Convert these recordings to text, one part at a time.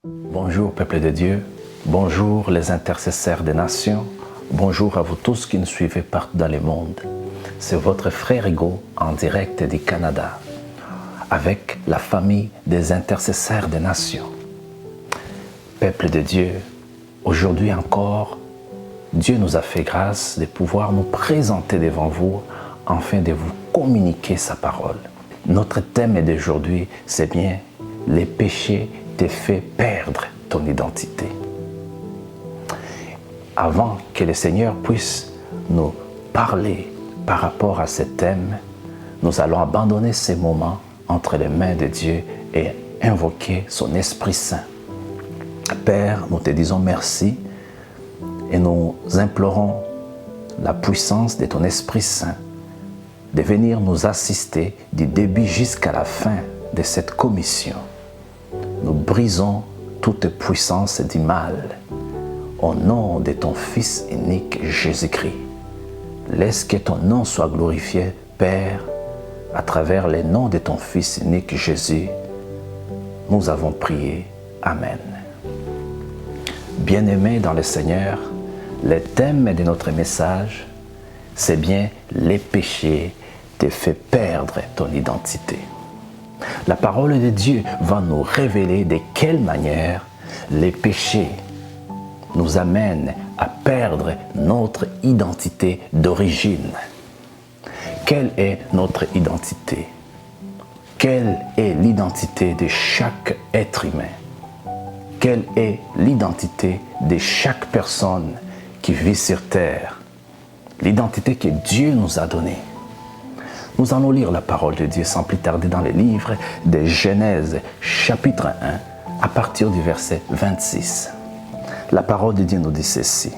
Bonjour peuple de Dieu, bonjour les intercesseurs des nations, bonjour à vous tous qui nous suivez partout dans le monde. C'est votre frère Hugo en direct du Canada avec la famille des intercesseurs des nations. Peuple de Dieu, aujourd'hui encore, Dieu nous a fait grâce de pouvoir nous présenter devant vous afin de vous communiquer sa parole. Notre thème d'aujourd'hui, c'est bien les péchés te fait perdre ton identité. Avant que le Seigneur puisse nous parler par rapport à ce thème, nous allons abandonner ces moments entre les mains de Dieu et invoquer son Esprit Saint. Père, nous te disons merci et nous implorons la puissance de ton Esprit Saint de venir nous assister du début jusqu'à la fin de cette commission. Nous brisons toute puissance du mal au nom de ton Fils unique Jésus-Christ. Laisse que ton nom soit glorifié, Père, à travers les noms de ton Fils unique Jésus. Nous avons prié. Amen. Bien-aimés dans le Seigneur, le thème de notre message, c'est bien les péchés te fait perdre ton identité. La parole de Dieu va nous révéler de quelle manière les péchés nous amènent à perdre notre identité d'origine. Quelle est notre identité? Quelle est l'identité de chaque être humain? Quelle est l'identité de chaque personne qui vit sur terre? L'identité que Dieu nous a donnée. Nous allons lire la parole de Dieu sans plus tarder dans le livre de Genèse, chapitre 1, à partir du verset 26. La parole de Dieu nous dit ceci.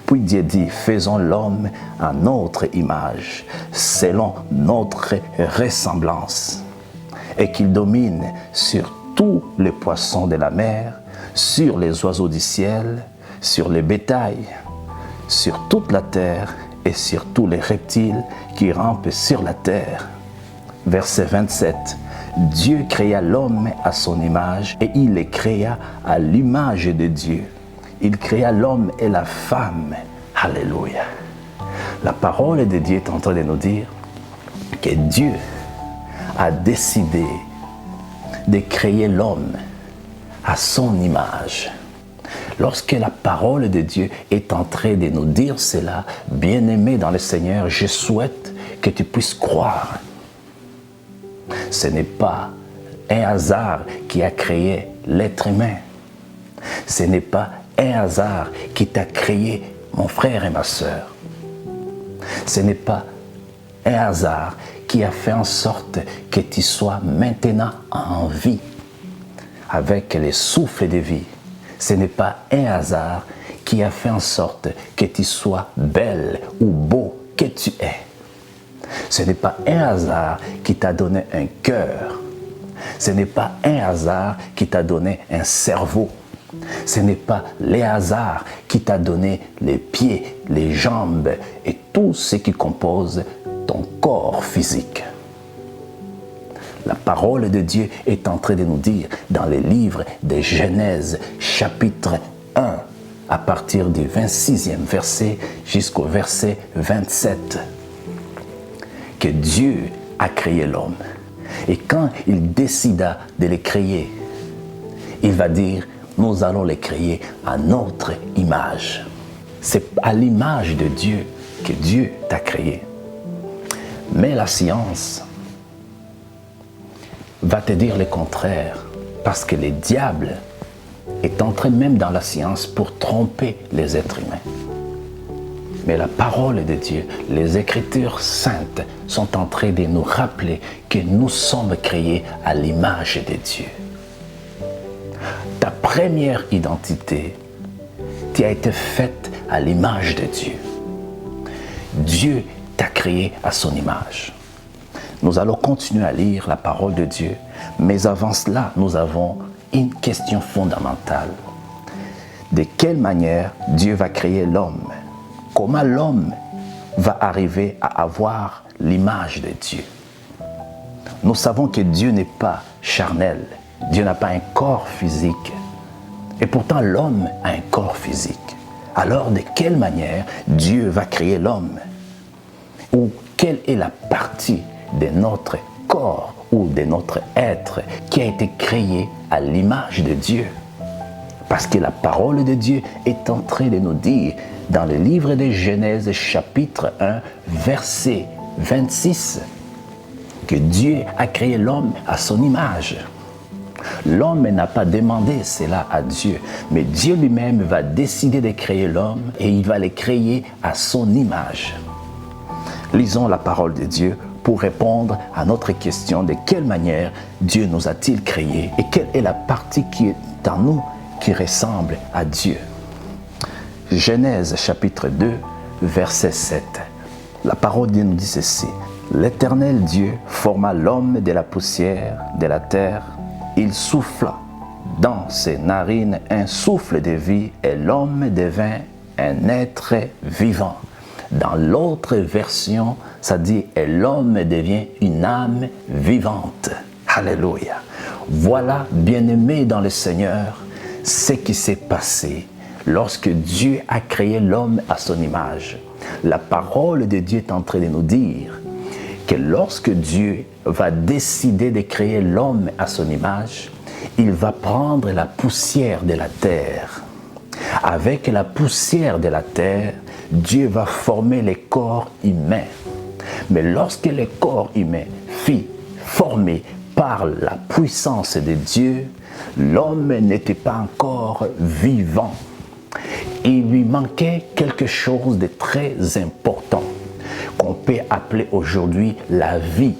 Puis Dieu dit, faisons l'homme à notre image, selon notre ressemblance, et qu'il domine sur tous les poissons de la mer, sur les oiseaux du ciel, sur les bétails, sur toute la terre et sur tous les reptiles qui rampent sur la terre. Verset 27. Dieu créa l'homme à son image et il les créa à l'image de Dieu. Il créa l'homme et la femme. Alléluia. La parole de Dieu est en train de nous dire que Dieu a décidé de créer l'homme à son image. Lorsque la parole de Dieu est en train de nous dire cela, bien-aimé dans le Seigneur, je souhaite que tu puisses croire. Ce n'est pas un hasard qui a créé l'être humain. Ce n'est pas un hasard qui t'a créé, mon frère et ma sœur. Ce n'est pas un hasard qui a fait en sorte que tu sois maintenant en vie, avec les souffles de vie. Ce n'est pas un hasard qui a fait en sorte que tu sois belle ou beau que tu es. Ce n'est pas un hasard qui t'a donné un cœur. Ce n'est pas un hasard qui t'a donné un cerveau. Ce n'est pas le hasard qui t'a donné les pieds, les jambes et tout ce qui compose ton corps physique. La parole de Dieu est en train de nous dire dans le livre de Genèse, chapitre 1, à partir du 26e verset jusqu'au verset 27, que Dieu a créé l'homme. Et quand il décida de le créer, il va dire, nous allons le créer à notre image. C'est à l'image de Dieu que Dieu t'a créé. Mais la science va te dire le contraire, parce que le diable est entré même dans la science pour tromper les êtres humains. Mais la parole de Dieu, les Écritures saintes sont en train de nous rappeler que nous sommes créés à l'image de Dieu. Ta première identité, tu as été faite à l'image de Dieu. Dieu t'a créé à son image. Nous allons continuer à lire la parole de Dieu, mais avant cela, nous avons une question fondamentale. De quelle manière Dieu va créer l'homme? Comment l'homme va arriver à avoir l'image de Dieu? Nous savons que Dieu n'est pas charnel, Dieu n'a pas un corps physique. Et pourtant, l'homme a un corps physique. Alors, de quelle manière Dieu va créer l'homme? Ou quelle est la partie de notre corps ou de notre être qui a été créé à l'image de Dieu? Parce que la parole de Dieu est en train de nous dire dans le livre de Genèse chapitre 1 verset 26 que Dieu a créé l'homme à son image. L'homme n'a pas demandé cela à Dieu, mais Dieu lui-même va décider de créer l'homme et il va le créer à son image. Lisons la parole de Dieu pour répondre à notre question de quelle manière Dieu nous a-t-il créés et quelle est la partie qui est en nous qui ressemble à Dieu. Genèse chapitre 2, verset 7. La parole de Dieu nous dit ceci. L'Éternel Dieu forma l'homme de la poussière de la terre. Il souffla dans ses narines un souffle de vie et l'homme devint un être vivant. Dans l'autre version, ça dit « et l'homme devient une âme vivante ». Alléluia. Voilà, bien-aimés dans le Seigneur, ce qui s'est passé lorsque Dieu a créé l'homme à son image. La parole de Dieu est en train de nous dire que lorsque Dieu va décider de créer l'homme à son image, il va prendre la poussière de la terre. Avec la poussière de la terre, Dieu va former les corps humains. Mais lorsque le corps humain fut formé par la puissance de Dieu, l'homme n'était pas encore vivant. Il lui manquait quelque chose de très important qu'on peut appeler aujourd'hui la vie.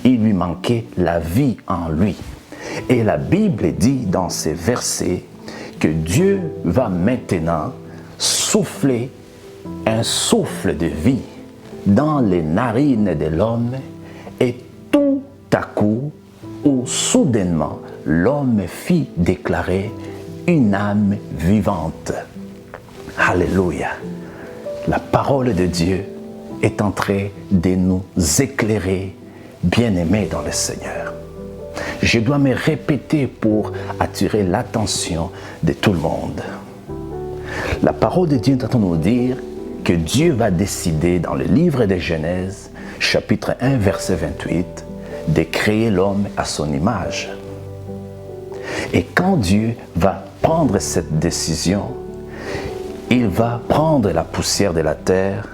Il lui manquait la vie en lui. Et la Bible dit dans ces versets que Dieu va maintenant souffler un souffle de vie dans les narines de l'homme et tout à coup ou soudainement l'homme fit déclarer une âme vivante. Alléluia. La parole de Dieu est en train de nous éclairer, bien-aimés dans le Seigneur. Je dois me répéter pour attirer l'attention de tout le monde. La parole de Dieu est en train de nous dire que Dieu va décider dans le livre de Genèse, chapitre 1, verset 28, de créer l'homme à son image. Et quand Dieu va prendre cette décision, il va prendre la poussière de la terre.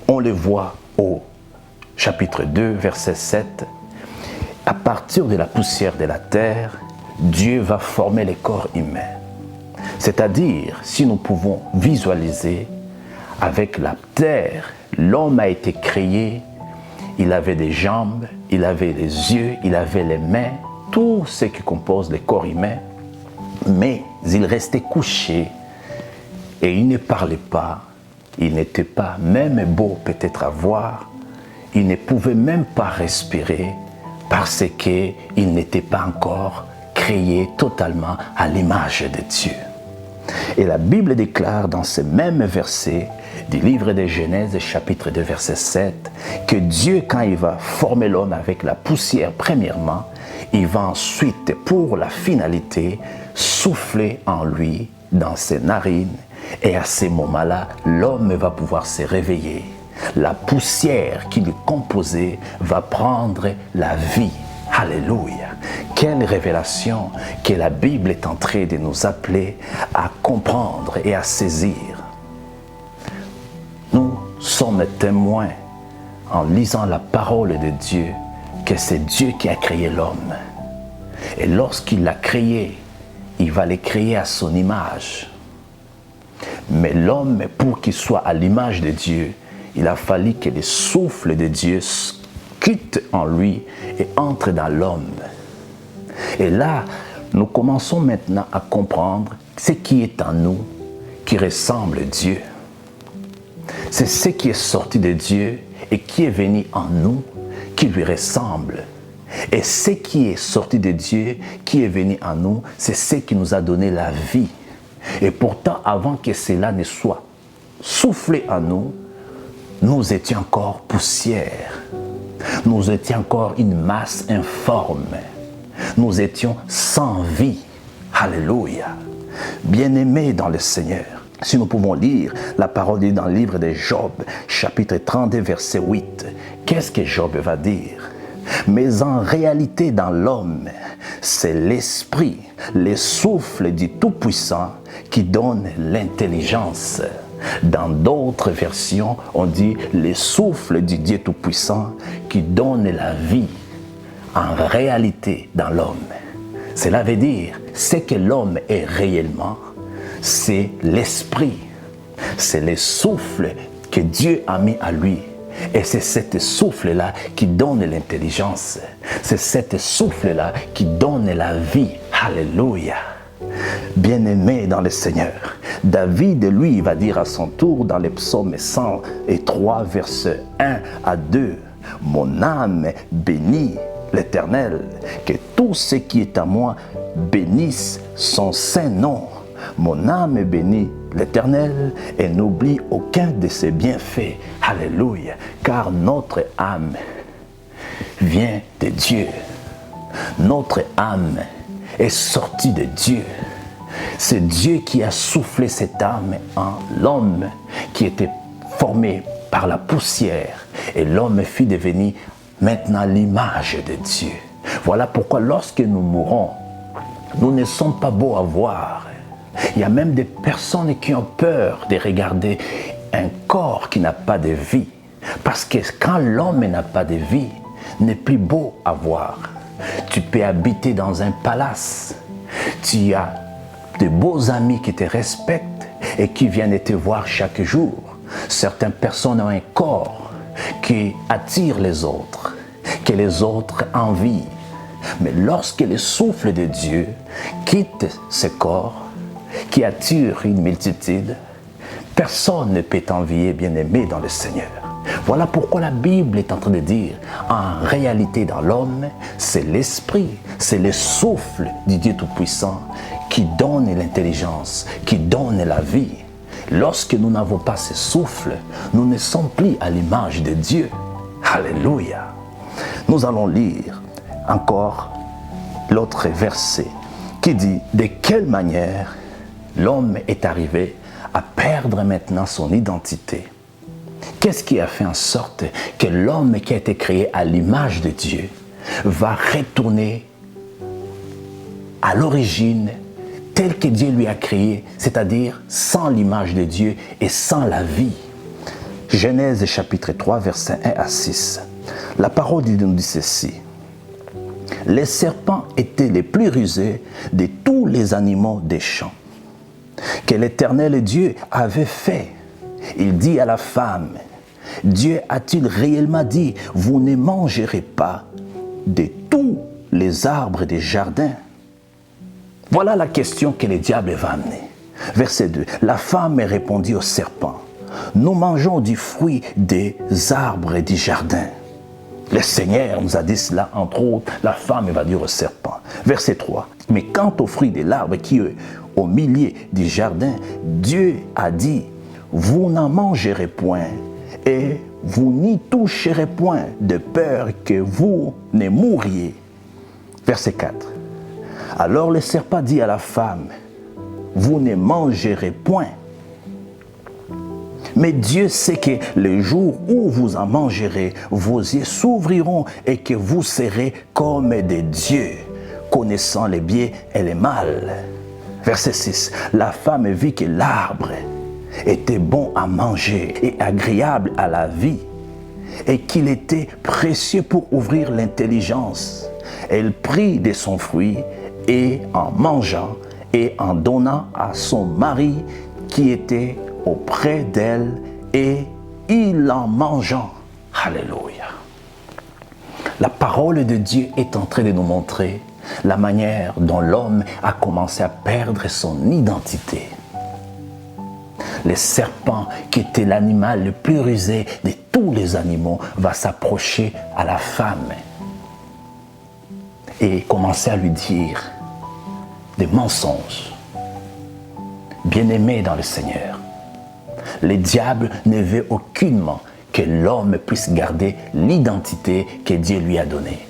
On le voit au chapitre 2, verset 7. À partir de la poussière de la terre, Dieu va former les corps humains. C'est-à-dire, si nous pouvons visualiser, avec la terre, l'homme a été créé, il avait des jambes, il avait les yeux, il avait les mains, tout ce qui compose le corps humain, mais il restait couché et il ne parlait pas, il n'était pas même beau peut-être à voir, il ne pouvait même pas respirer parce qu'il n'était pas encore créé totalement à l'image de Dieu. Et la Bible déclare dans ce même verset du livre de Genèse, chapitre 2, verset 7, que Dieu, quand il va former l'homme avec la poussière, premièrement, il va ensuite, pour la finalité, souffler en lui, dans ses narines, et à ce moment-là, l'homme va pouvoir se réveiller. La poussière qui le composait va prendre la vie. Alléluia! Quelle révélation que la Bible est en train de nous appeler à comprendre et à saisir. Nous sommes témoins en lisant la parole de Dieu que c'est Dieu qui a créé l'homme. Et lorsqu'il l'a créé, il va le créer à son image. Mais l'homme, pour qu'il soit à l'image de Dieu, il a fallu que le souffle de Dieu quitte en lui et entre dans l'homme. Et là, nous commençons maintenant à comprendre ce qui est en nous qui ressemble à Dieu. C'est ce qui est sorti de Dieu et qui est venu en nous qui lui ressemble. Et ce qui est sorti de Dieu, qui est venu en nous, c'est ce qui nous a donné la vie. Et pourtant, avant que cela ne soit soufflé en nous, nous étions encore poussière. Nous étions encore une masse informe. Nous étions sans vie. Alléluia. Bien-aimés dans le Seigneur, si nous pouvons lire la parole dit dans le livre de Job, chapitre 32, verset 8, qu'est-ce que Job va dire? Mais en réalité, dans l'homme, c'est l'esprit, le souffle du Tout-Puissant qui donne l'intelligence. Dans d'autres versions, on dit le souffle du Dieu Tout-Puissant qui donne la vie. En réalité, dans l'homme, cela veut dire ce que l'homme est réellement, c'est l'esprit, c'est le souffle que Dieu a mis à lui. Et c'est ce souffle-là qui donne l'intelligence. C'est ce souffle-là qui donne la vie. Alléluia. Bien-aimé dans le Seigneur, David, lui, va dire à son tour dans les psaumes 103, versets 1 à 2, « Mon âme bénit l'Éternel, que tout ce qui est à moi bénisse son saint nom. Mon âme bénit l'Éternel et n'oublie aucun de ses bienfaits. » Alléluia. Car notre âme vient de Dieu. Notre âme est sortie de Dieu. C'est Dieu qui a soufflé cette âme en l'homme qui était formé par la poussière. Et l'homme fut devenu maintenant l'image de Dieu. Voilà pourquoi lorsque nous mourons, nous ne sommes pas beaux à voir. Il y a même des personnes qui ont peur de regarder un corps qui n'a pas de vie. Parce que quand l'homme n'a pas de vie, n'est plus beau à voir. Tu peux habiter dans un palace. Tu as de beaux amis qui te respectent et qui viennent te voir chaque jour. Certaines personnes ont un corps qui attire les autres, que les autres envient. Mais lorsque le souffle de Dieu quitte ce corps, qui attire une multitude, personne ne peut t'envier, bien-aimé dans le Seigneur. Voilà pourquoi la Bible est en train de dire, en réalité dans l'homme, c'est l'esprit, c'est le souffle du Dieu Tout-Puissant qui donne l'intelligence, qui donne la vie. Lorsque nous n'avons pas ce souffle, nous ne sommes plus à l'image de Dieu. Alléluia. Nous allons lire encore l'autre verset qui dit, de quelle manière l'homme est arrivé à perdre maintenant son identité. Qu'est-ce qui a fait en sorte que l'homme qui a été créé à l'image de Dieu va retourner à l'origine telle que Dieu lui a créé, c'est-à-dire sans l'image de Dieu et sans la vie. Genèse chapitre 3, versets 1 à 6. La parole nous dit ceci. Les serpents étaient les plus rusés de tous les animaux des champs que l'Éternel Dieu avait fait. Il dit à la femme, Dieu a-t-il réellement dit, vous ne mangerez pas de tous les arbres des jardins? Voilà la question que le diable va amener. Verset 2. La femme répondit au serpent, nous mangeons du fruit des arbres du jardin. Le Seigneur nous a dit cela, entre autres, la femme va dire au serpent. Verset 3. Mais quant au fruit de l'arbre qui est au milieu du jardin, Dieu a dit, vous n'en mangerez point et vous n'y toucherez point de peur que vous ne mouriez. Verset 4. Alors le serpent dit à la femme, vous ne mangerez point. Mais Dieu sait que le jour où vous en mangerez, vos yeux s'ouvriront et que vous serez comme des dieux, connaissant les biens et les mal. Verset 6. La femme vit que l'arbre était bon à manger et agréable à la vie, et qu'il était précieux pour ouvrir l'intelligence. Elle prit de son fruit et en mangeant et en donnant à son mari qui était auprès d'elle, et il en mangeant. Alléluia. La parole de Dieu est en train de nous montrer la manière dont l'homme a commencé à perdre son identité. Le serpent, qui était l'animal le plus rusé de tous les animaux, va s'approcher à la femme et commencer à lui dire des mensonges. Bien-aimé dans le Seigneur, le diable ne veut aucunement que l'homme puisse garder l'identité que Dieu lui a donnée.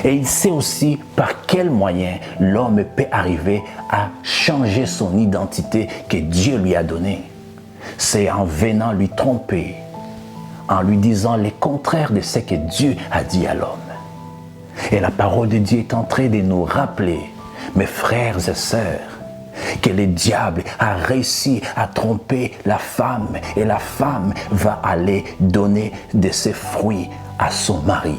Et il sait aussi par quel moyen l'homme peut arriver à changer son identité que Dieu lui a donnée. C'est en venant lui tromper, en lui disant le contraire de ce que Dieu a dit à l'homme. Et la parole de Dieu est en train de nous rappeler, mes frères et sœurs, que le diable a réussi à tromper la femme et la femme va aller donner de ses fruits à son mari.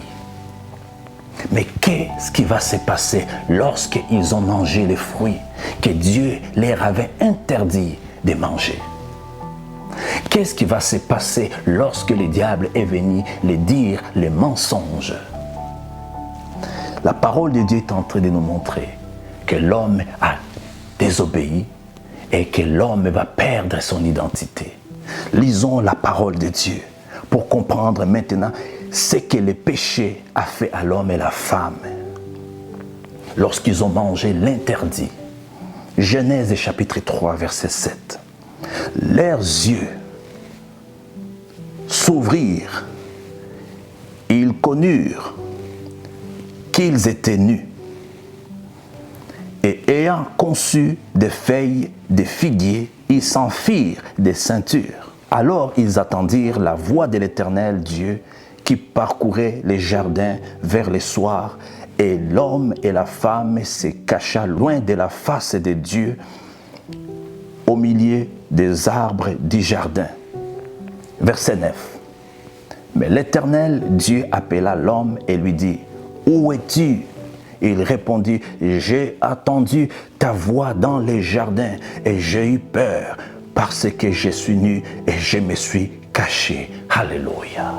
Mais qu'est-ce qui va se passer lorsqu'ils ont mangé les fruits que Dieu leur avait interdit de manger? Qu'est-ce qui va se passer lorsque le diable est venu les dire les mensonges? La parole de Dieu est en train de nous montrer que l'homme a désobéi et que l'homme va perdre son identité. Lisons la parole de Dieu pour comprendre maintenant ce que le péché a fait à l'homme et la femme lorsqu'ils ont mangé l'interdit. Genèse chapitre 3, verset 7. Leurs yeux s'ouvrirent, ils connurent qu'ils étaient nus. Et ayant conçu des feuilles de figuier, ils s'en firent des ceintures. Alors ils attendirent la voix de l'Éternel Dieu qui parcourait les jardins vers le soir, et l'homme et la femme se cacha loin de la face de Dieu au milieu des arbres du jardin. Verset 9. Mais l'Éternel Dieu appela l'homme et lui dit, « Où es-tu » Il répondit, « J'ai attendu ta voix dans les jardins et j'ai eu peur parce que je suis nu et je me suis caché. » Alléluia.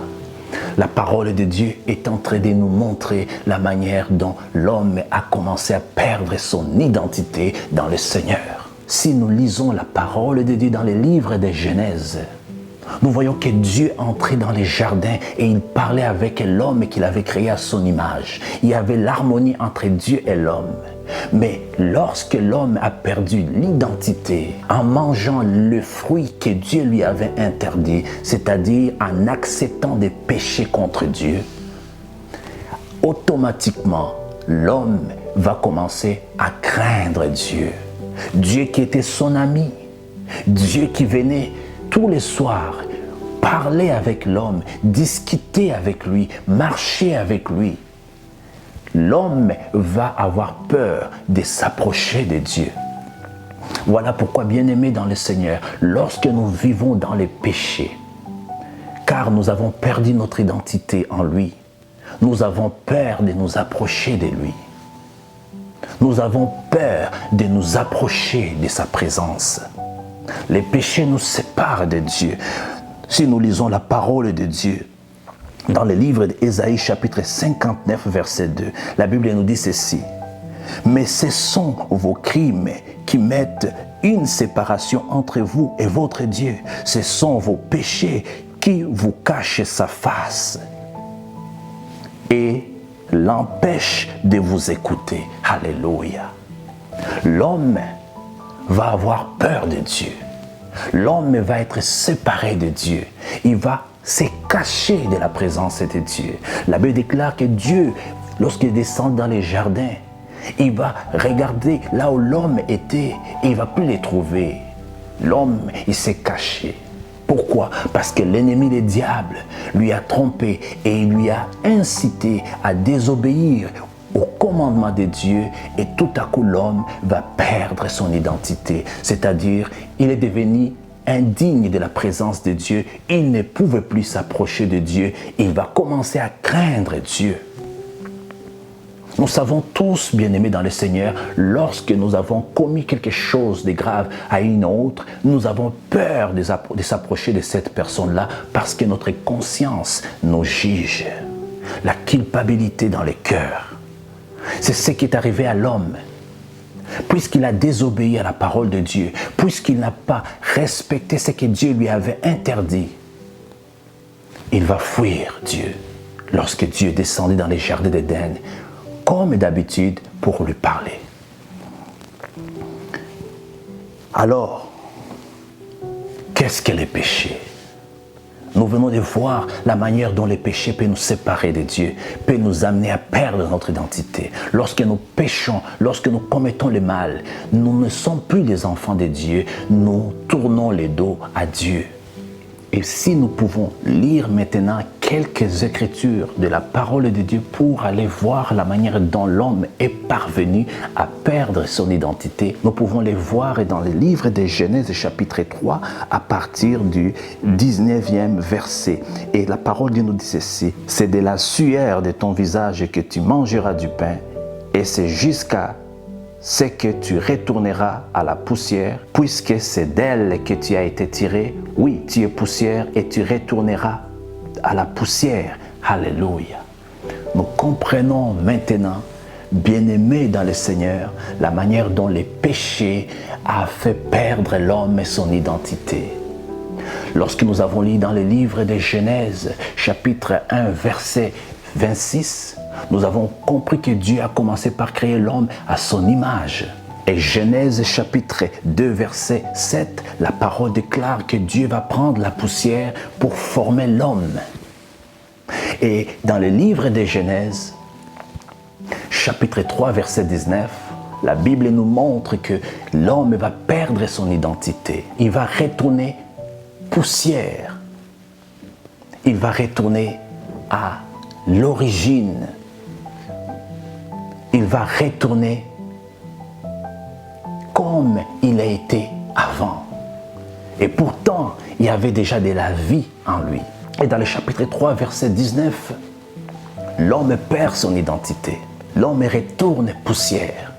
La parole de Dieu est en train de nous montrer la manière dont l'homme a commencé à perdre son identité dans le Seigneur. Si nous lisons la parole de Dieu dans les livres de Genèse, nous voyons que Dieu entrait dans les jardins et il parlait avec l'homme qu'il avait créé à son image. Il y avait l'harmonie entre Dieu et l'homme. Mais lorsque l'homme a perdu l'identité en mangeant le fruit que Dieu lui avait interdit, c'est-à-dire en acceptant des péchés contre Dieu, automatiquement, l'homme va commencer à craindre Dieu. Dieu qui était son ami, Dieu qui venait tous les soirs parler avec l'homme, discuter avec lui, marcher avec lui. L'homme va avoir peur de s'approcher de Dieu. Voilà pourquoi, bien-aimés dans le Seigneur, lorsque nous vivons dans les péchés, car nous avons perdu notre identité en lui, nous avons peur de nous approcher de lui. Nous avons peur de nous approcher de sa présence. Les péchés nous séparent de Dieu. Si nous lisons la parole de Dieu, dans le livre d'Ésaïe chapitre 59 verset 2, la Bible nous dit ceci. Mais ce sont vos crimes qui mettent une séparation entre vous et votre Dieu. Ce sont vos péchés qui vous cachent sa face et l'empêchent de vous écouter. Alléluia. L'homme va avoir peur de Dieu. L'homme va être séparé de Dieu. Il va se cacher de la présence de Dieu. La Bible déclare que Dieu, lorsqu'il descend dans les jardins, il va regarder là où l'homme était et il ne va plus les trouver. L'homme, il s'est caché. Pourquoi? Parce que l'ennemi, le diable, lui a trompé et il lui a incité à désobéir au commandement de Dieu, et tout à coup l'homme va perdre son identité. C'est-à-dire, il est devenu indigne de la présence de Dieu. Il ne pouvait plus s'approcher de Dieu. Il va commencer à craindre Dieu. Nous savons tous, bien-aimés dans le Seigneur, lorsque nous avons commis quelque chose de grave à une autre, nous avons peur de s'approcher de cette personne-là parce que notre conscience nous juge. La culpabilité dans le cœur. C'est ce qui est arrivé à l'homme. Puisqu'il a désobéi à la parole de Dieu, puisqu'il n'a pas respecté ce que Dieu lui avait interdit, il va fuir Dieu lorsque Dieu descendit dans les jardins d'Éden, comme d'habitude, pour lui parler. Alors, qu'est-ce que le péché? Nous venons de voir la manière dont les péchés peuvent nous séparer de Dieu, peuvent nous amener à perdre notre identité. Lorsque nous péchons, lorsque nous commettons le mal, nous ne sommes plus les enfants de Dieu, nous tournons les dos à Dieu. Et si nous pouvons lire maintenant quelques écritures de la parole de Dieu pour aller voir la manière dont l'homme est parvenu à perdre son identité, nous pouvons les voir dans le livre de Genèse chapitre 3 à partir du 19e verset. Et la parole de Dieu nous dit ceci: « C'est de la sueur de ton visage que tu mangeras du pain, et c'est jusqu'à c'est que tu retourneras à la poussière, puisque c'est d'elle que tu as été tiré. Oui, tu es poussière et tu retourneras à la poussière. » Alléluia. Nous comprenons maintenant, bien-aimés dans le Seigneur, la manière dont les péchés a fait perdre l'homme et son identité. Lorsque nous avons lu dans le livre de Genèse, chapitre 1, verset 26, nous avons compris que Dieu a commencé par créer l'homme à son image. Et Genèse chapitre 2 verset 7, la parole déclare que Dieu va prendre la poussière pour former l'homme. Et dans le livre de Genèse, chapitre 3 verset 19, la Bible nous montre que l'homme va perdre son identité. Il va retourner poussière. Il va retourner à l'origine. Il va retourner comme il a été avant. Et pourtant, il y avait déjà de la vie en lui. Et dans le chapitre 3, verset 19, l'homme perd son identité. L'homme retourne poussière.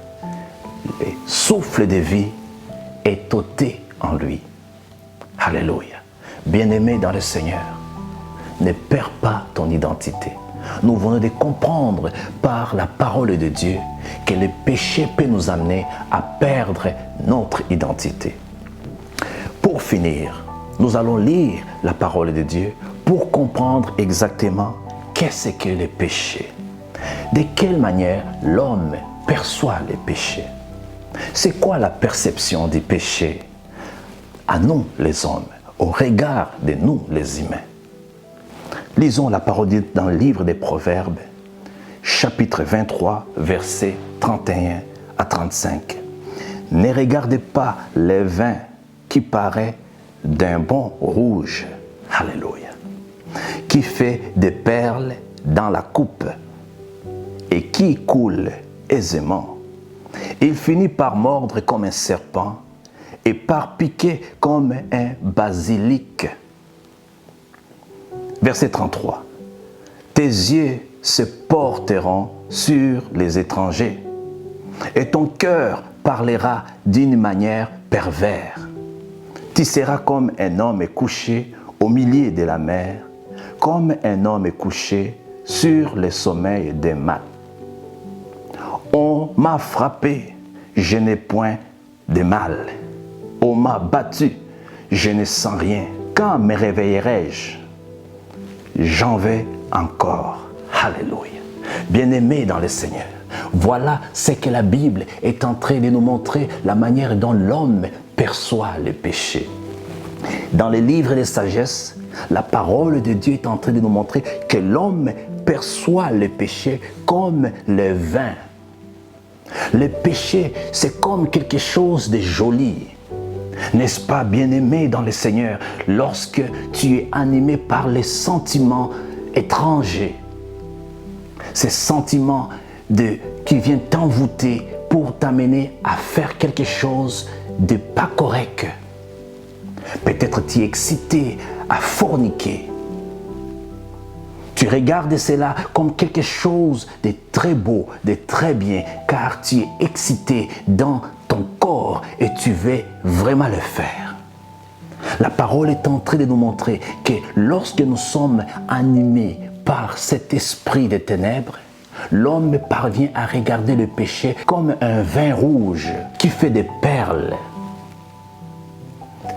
Le souffle de vie est ôté en lui. Alléluia. Bien-aimé dans le Seigneur, ne perds pas ton identité. Nous venons de comprendre par la parole de Dieu que le péché peut nous amener à perdre notre identité. Pour finir, nous allons lire la parole de Dieu pour comprendre exactement qu'est-ce que le péché. De quelle manière l'homme perçoit le péché. C'est quoi la perception du péché à nous les hommes, au regard de nous les humains? Lisons la parole dans le livre des Proverbes, chapitre 23, versets 31 à 35. « Ne regardez pas le vin qui paraît d'un bon rouge, alléluia, qui fait des perles dans la coupe et qui coule aisément. Il finit par mordre comme un serpent et par piquer comme un basilic. » Verset 33. « Tes yeux se porteront sur les étrangers et ton cœur parlera d'une manière perverse. Tu seras comme un homme couché au milieu de la mer, comme un homme couché sur le sommeil des mâts. On m'a frappé, je n'ai point de mal. On m'a battu, je ne sens rien. Quand me réveillerai-je? J'en vais encore. » Alléluia. Bien-aimés dans le Seigneur, voilà ce que la Bible est en train de nous montrer, la manière dont l'homme perçoit le péché. Dans les livres de sagesse, la parole de Dieu est en train de nous montrer que l'homme perçoit le péché comme le vin. Le péché, c'est comme quelque chose de joli. N'est-ce pas, bien-aimé dans le Seigneur, lorsque tu es animé par les sentiments étrangers, ces sentiments qui viennent t'envoûter pour t'amener à faire quelque chose de pas correct. Peut-être tu es excité à forniquer. Tu regardes cela comme quelque chose de très beau, de très bien, car tu es excité dans ton corps et tu veux vraiment le faire. La parole est en train de nous montrer que lorsque nous sommes animés par cet esprit des ténèbres, l'homme parvient à regarder le péché comme un vin rouge qui fait des perles.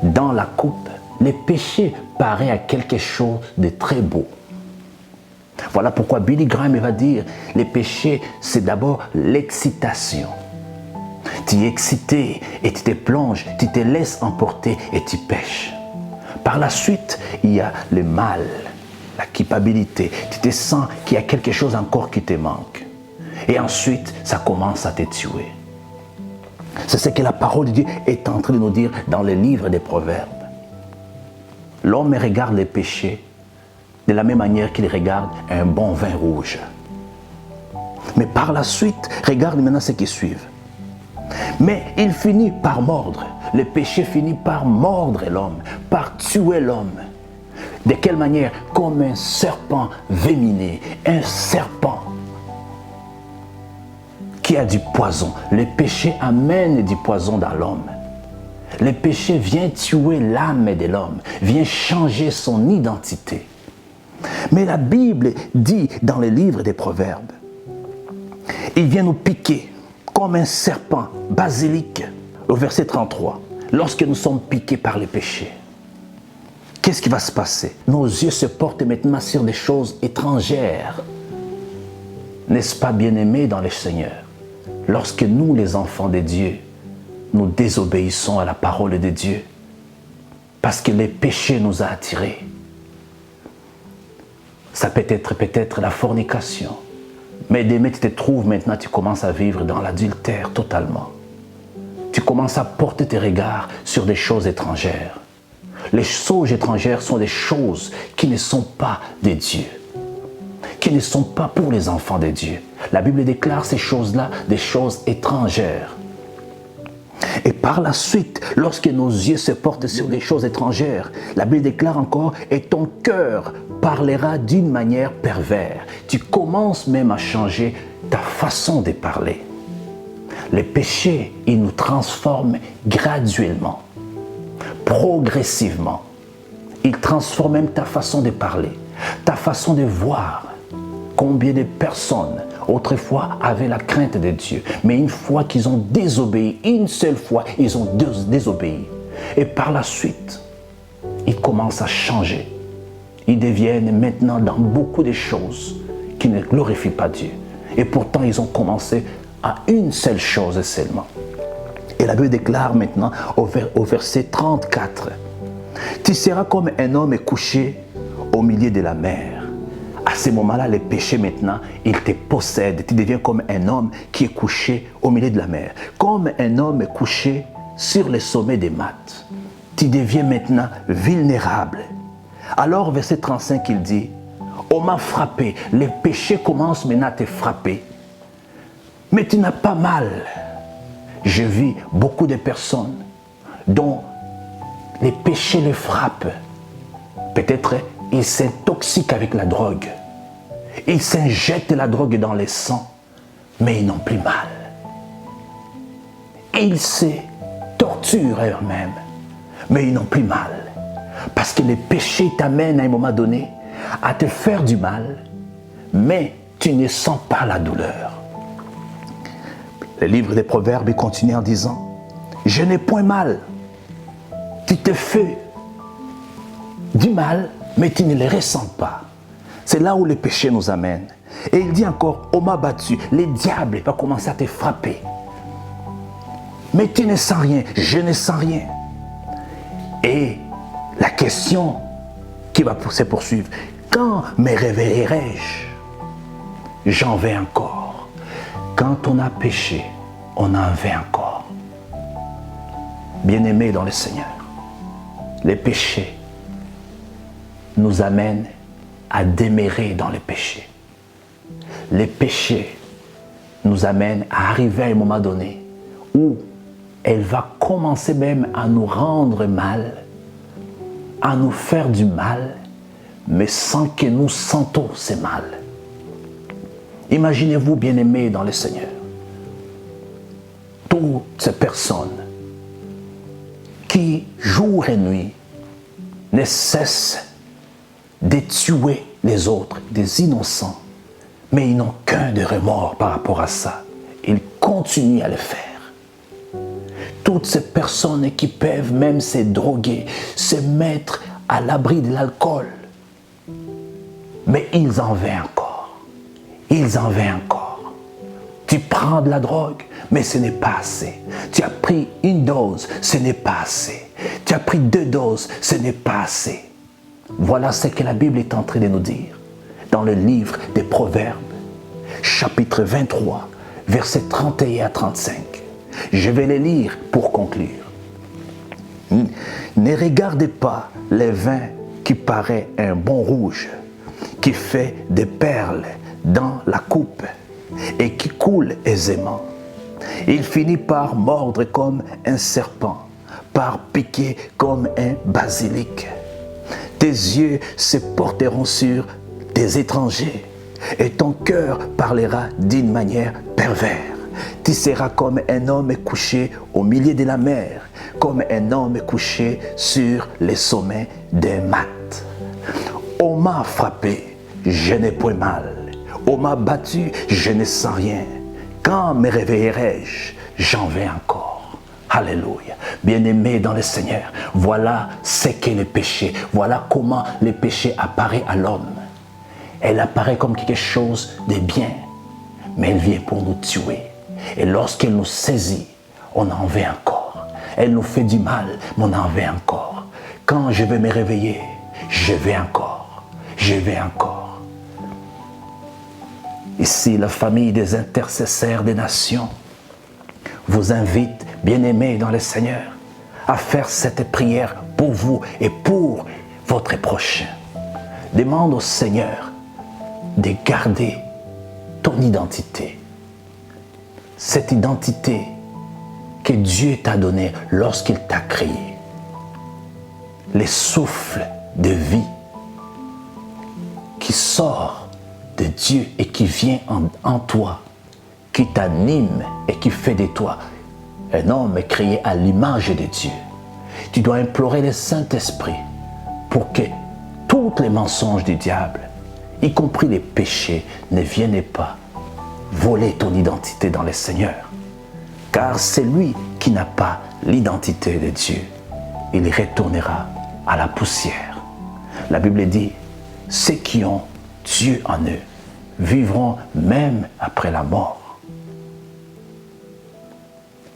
Dans la coupe, le péché paraît à quelque chose de très beau. Voilà pourquoi Billy Graham va dire, le péché, c'est d'abord l'excitation. Tu es excité et tu te plonges, tu te laisses emporter et tu pêches. Par la suite, il y a le mal, la culpabilité. Tu te sens qu'il y a quelque chose encore qui te manque. Et ensuite, ça commence à te tuer. C'est ce que la parole de Dieu est en train de nous dire dans le livre des Proverbes. L'homme regarde les péchés de la même manière qu'il regarde un bon vin rouge. Mais par la suite, regarde maintenant ce qui suit. Mais il finit par mordre. Le péché finit par mordre l'homme, par tuer l'homme. De quelle manière? Comme un serpent véminé, un serpent qui a du poison. Le péché amène du poison dans l'homme. Le péché vient tuer l'âme de l'homme, vient changer son identité. Mais la Bible dit dans le livre des Proverbes, il vient nous piquer comme un serpent basilic. Au verset 33, lorsque nous sommes piqués par le péché, qu'est-ce qui va se passer? Nos yeux se portent maintenant sur des choses étrangères. N'est-ce pas, bien-aimés dans le Seigneur? Lorsque nous, les enfants de Dieu, nous désobéissons à la parole de Dieu, parce que le péché nous a attirés. Ça peut être la fornication. Mais demain, tu te trouves maintenant, tu commences à vivre dans l'adultère totalement. Tu commences à porter tes regards sur des choses étrangères. Les choses étrangères sont des choses qui ne sont pas de Dieu, qui ne sont pas pour les enfants de Dieu. La Bible déclare ces choses-là des choses étrangères. Et par la suite, lorsque nos yeux se portent sur des choses étrangères, la Bible déclare encore, et ton cœur parlera d'une manière perverse. Tu commences même à changer ta façon de parler. Le péché, il nous transforme graduellement, progressivement. Il transforme même ta façon de parler, ta façon de voir. Combien de personnes autrefois avaient la crainte de Dieu, mais une fois qu'ils ont désobéi, une seule fois, ils ont désobéi. Et par la suite, ils commencent à changer. Ils deviennent maintenant dans beaucoup de choses qui ne glorifient pas Dieu. Et pourtant, ils ont commencé à une seule chose seulement. Et la Bible déclare maintenant au verset 34, « Tu seras comme un homme couché au milieu de la mer. » À ce moment-là, le péché maintenant, il te possède. Tu deviens comme un homme qui est couché au milieu de la mer. Comme un homme couché sur le sommet des mattes. Tu deviens maintenant vulnérable. Alors, verset 35, il dit, « On m'a frappé. » Le péché commence maintenant à te frapper. Mais tu n'as pas mal. Je vis beaucoup de personnes dont les péchés les frappent. Peut-être ils s'intoxiquent avec la drogue. Ils s'injectent la drogue dans le sang, mais ils n'ont plus mal. Ils se torturent eux-mêmes, mais ils n'ont plus mal. Parce que le péché t'amène à un moment donné à te faire du mal, mais tu ne sens pas la douleur. Le livre des Proverbes continue en disant, « Je n'ai point mal. » Tu te fais du mal, mais tu ne le ressens pas. C'est là où le péché nous amène. Et il dit encore, on m'a battu. Le diable va commencer à te frapper. Mais tu ne sens rien, je ne sens rien. Et la question qui va se poursuivre, quand me réveillerai-je? J'en vais encore. Quand on a péché, on en veut encore. Bien-aimés dans le Seigneur, les péchés nous amènent à demeurer dans les péchés. Les péchés nous amènent à arriver à un moment donné où elle va commencer même à nous rendre mal, à nous faire du mal, mais sans que nous sentons ce mal. Imaginez-vous, bien-aimés dans le Seigneur, toutes ces personnes qui, jour et nuit, ne cessent de tuer les autres, des innocents, mais ils n'ont qu'un de remords par rapport à ça. Ils continuent à le faire. Toutes ces personnes qui peuvent même se droguer, se mettre à l'abri de l'alcool, mais ils en veulent encore. Ils en veulent encore. Tu prends de la drogue, mais ce n'est pas assez. Tu as pris une dose, ce n'est pas assez. Tu as pris 2 doses, ce n'est pas assez. Voilà ce que la Bible est en train de nous dire dans le livre des Proverbes, chapitre 23, versets 31 à 35. Je vais les lire pour conclure. Ne regardez pas le vin qui paraît un bon rouge, qui fait des perles dans la coupe et qui coule aisément. Il finit par mordre comme un serpent, par piquer comme un basilic. Tes yeux se porteront sur des étrangers et ton cœur parlera d'une manière perverse. Tu seras comme un homme couché au milieu de la mer, comme un homme couché sur les sommets des mattes. On m'a frappé, je n'ai point mal. On m'a battu, je ne sens rien. Quand me réveillerai-je, j'en vais encore. Alléluia. Bien-aimés dans le Seigneur, voilà ce qu'est le péché. Voilà comment le péché apparaît à l'homme. Elle apparaît comme quelque chose de bien, mais elle vient pour nous tuer. Et lorsqu'elle nous saisit, on en veut encore. Elle nous fait du mal, mais on en veut encore. Quand je vais me réveiller, je vais encore. Je vais encore. Ici, la famille des intercesseurs des nations vous invite, bien-aimés dans le Seigneur, à faire cette prière pour vous et pour votre prochain. Demande au Seigneur de garder ton identité. Cette identité que Dieu t'a donnée lorsqu'il t'a créé. Les souffles de vie qui sort de Dieu et qui vient en toi, qui t'anime et qui fait de toi un homme créé à l'image de Dieu. Tu dois implorer le Saint-Esprit pour que tous les mensonges du diable, y compris les péchés, ne viennent pas voler ton identité dans le Seigneur. Car c'est lui qui n'a pas l'identité de Dieu. Il retournera à la poussière. La Bible dit, ceux qui ont Dieu en eux vivront même après la mort.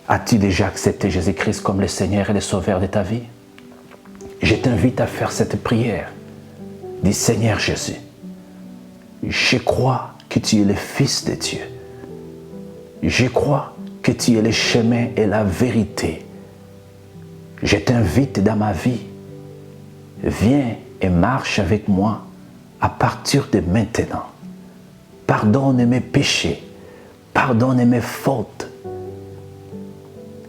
As-tu déjà accepté Jésus-Christ comme le Seigneur et le Sauveur de ta vie? Je t'invite à faire cette prière. Dis, Seigneur Jésus, je crois que tu es le Fils de Dieu. Je crois que tu es le chemin et la vérité. Je t'invite dans ma vie. Viens et marche avec moi à partir de maintenant. Pardonne mes péchés, pardonne mes fautes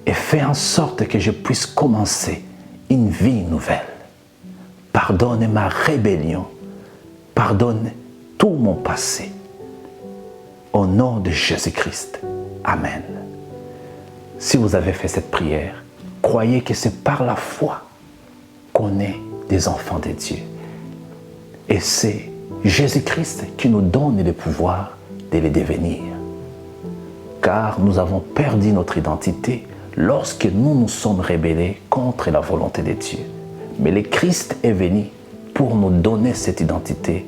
et fais en sorte que je puisse commencer une vie nouvelle. Pardonne ma rébellion, pardonne tout mon passé. Au nom de Jésus-Christ. Amen. Si vous avez fait cette prière, croyez que c'est par la foi qu'on est des enfants de Dieu. Et c'est Jésus-Christ qui nous donne le pouvoir de les devenir. Car nous avons perdu notre identité lorsque nous nous sommes rebellés contre la volonté de Dieu. Mais le Christ est venu pour nous donner cette identité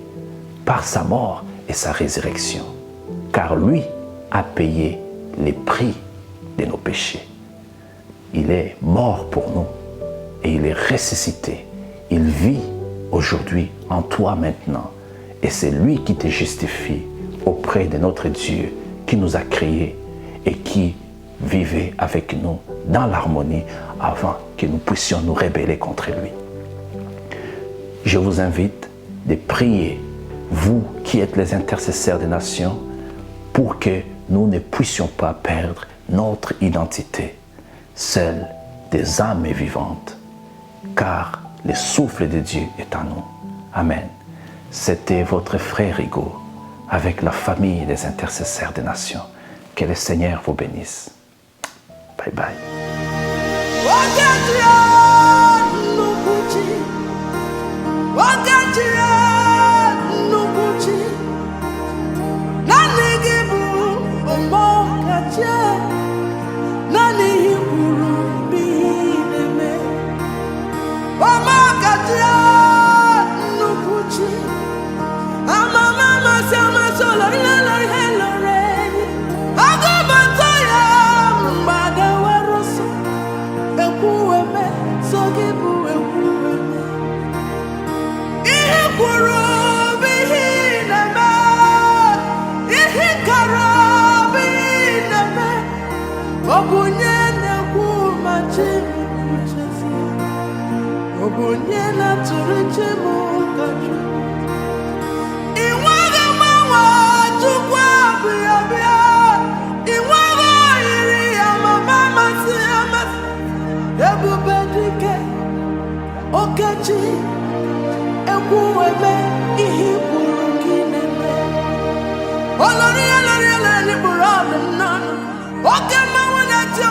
par sa mort et sa résurrection. Car lui a payé les prix de nos péchés. Il est mort pour nous et il est ressuscité. Il vit aujourd'hui en toi maintenant. Et c'est lui qui te justifie auprès de notre Dieu qui nous a créés et qui vivait avec nous dans l'harmonie avant que nous puissions nous rebeller contre lui. Je vous invite de prier, vous qui êtes les intercesseurs des nations, pour que nous ne puissions pas perdre notre identité, celle des âmes vivantes, car le souffle de Dieu est en nous. Amen. C'était votre frère Hugo avec la famille des intercesseurs des nations. Que le Seigneur vous bénisse. Bye bye. So onye na-atụrụ chimo kaju inwaga mawa chukwa bia bia inwaga iri ya mama masi amasi ebube dike okechi egwu eme ihe kwuru gị na-eme olori buru ọdụ nnọnụ oke mmanwụ na-eti